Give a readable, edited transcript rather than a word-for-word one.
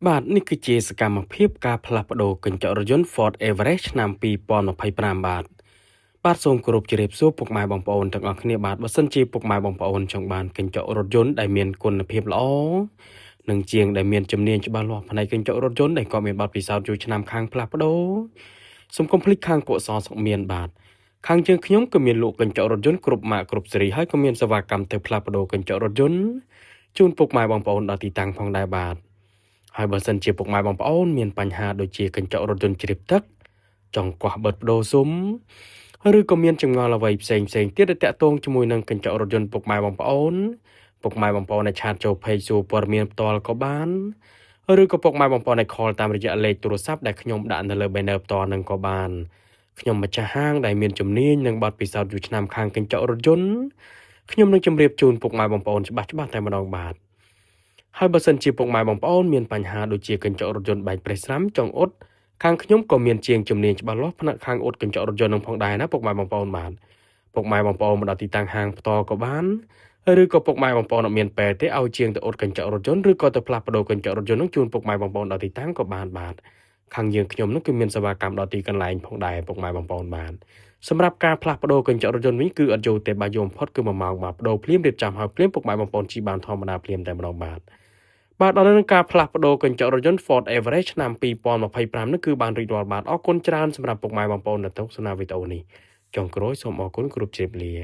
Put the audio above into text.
បាទនេះគឺជាសកម្មភាពការផ្លាស់ប្ដូរកញ្ចក់រថយន្ត Ford Everest ឆ្នាំ2025បាទសូមគោរពជម្រាបសួរពុកម៉ែបងប្អូនទាំងអស់គ្នាបាទបើសិនជាពុកម៉ែបងប្អូនចង់បានកញ្ចក់រថយន្តដែលមានគុណភាពល្អនិងជាងដែលមានជំនាញច្បាស់លាស់ផ្នែកកញ្ចក់រថយន្តដែលក៏មានបទពិសោធន៍យូរឆ្នាំខាងផ្លាស់ប្ដូរសូមកុំភ្លេចខាងកុសលសុខមានបាទខាងយើងខ្ញុំក៏មានលក់កញ្ចក់រថយន្តគ្រប់ម៉ាកគ្រប់ស៊េរីហើយក៏មានសេវាកម្មទៅផ្លាស់ប្ដូរកញ្ចក់រថយន្តជូនពុកម៉ែបងប្អូនដល់ទីតាំងផងដែរបាទ ហើយបើសិនជាពុកម៉ែបងប្អូនមានបញ្ហាដូចជាកញ្ចក់រថយន្តជ្រាបទឹកចង់កោះបិទបដូរស៊ុំឬក៏មានចម្ងល់អ្វីផ្សេងទៀតដែលតាក់ទងជាមួយនឹងកញ្ចក់រថយន្តពុកម៉ែបងប្អូនអាចឆាតចូល page សួរព័ត៌មានផ្ទាល់ក៏បានឬក៏ពុកម៉ែបងប្អូនអាច call តាមរយៈលេខទូរស័ព្ទដែលខ្ញុំដាក់នៅលើ banner ផ្ទាល់នឹងក៏បានខ្ញុំម្ចាស់ហាងដែលមានជំនាញនិងបទពិសោធន៍យូរឆ្នាំខាងកញ្ចក់រថយន្តខ្ញុំនឹងជម្រាបជូនពុកម៉ែបងប្អូនច្បាស់តែម្ដងបាទ ហើយបើសិនជាពុកម៉ែបងប្អូនមានបញ្ហាដូចជាកញ្ចក់រថយន្តបែកប្រេះស្រាំចង់អ៊ុតខាងខ្ញុំក៏មានជាងជំនាញច្បាស់លាស់ផ្នែកខាងអ៊ុតកញ្ចក់រថយន្តនឹងផងដែរណាពុកម៉ែបងប្អូនបានពុកម៉ែបងប្អូនមកដល់ទីតាំងហាងផ្ទាល់ក៏បានឬក៏ពុកម៉ែបងប្អូនអត់មានពេលទេឲ្យជាងទៅអ៊ុតកញ្ចក់រថយន្តឬក៏ទៅផ្លាស់ប្ដូរកញ្ចក់រថយន្តនឹងជូនពុកម៉ែបងប្អូនដល់ទីតាំងក៏បានបាទខាងយើងខ្ញុំនឹងគឺមានសេវាកម្មដល់ទីកន្លែងផងដែរពុកម៉ែបងប្អូនបានសម្រាប់ការផ្លាស់ប្ដូរកញ្ចក់រថយន្តវិញគឺអត់យូរទេបាទយមផុតគឺ1ម៉ោងបាទបដូរភ្លាមរៀបចំឲ្យភ្លាមពុកម៉ែបងប្អូនជិះបានធម្មតាភ្លាមតែម្ដងបាទ បាទដល់នឹងការផ្លាស់ប្ដូរកញ្ចក់រថយន្ត Ford Everest ឆ្នាំ2025នេះគឺបានរីករាល់បាទអរគុណច្រើនសម្រាប់ពុកម៉ែបងប្អូនដែលទស្សនាវីដេអូនេះចុងក្រោយសូមអរគុណគ្រប់ជម្រាបលា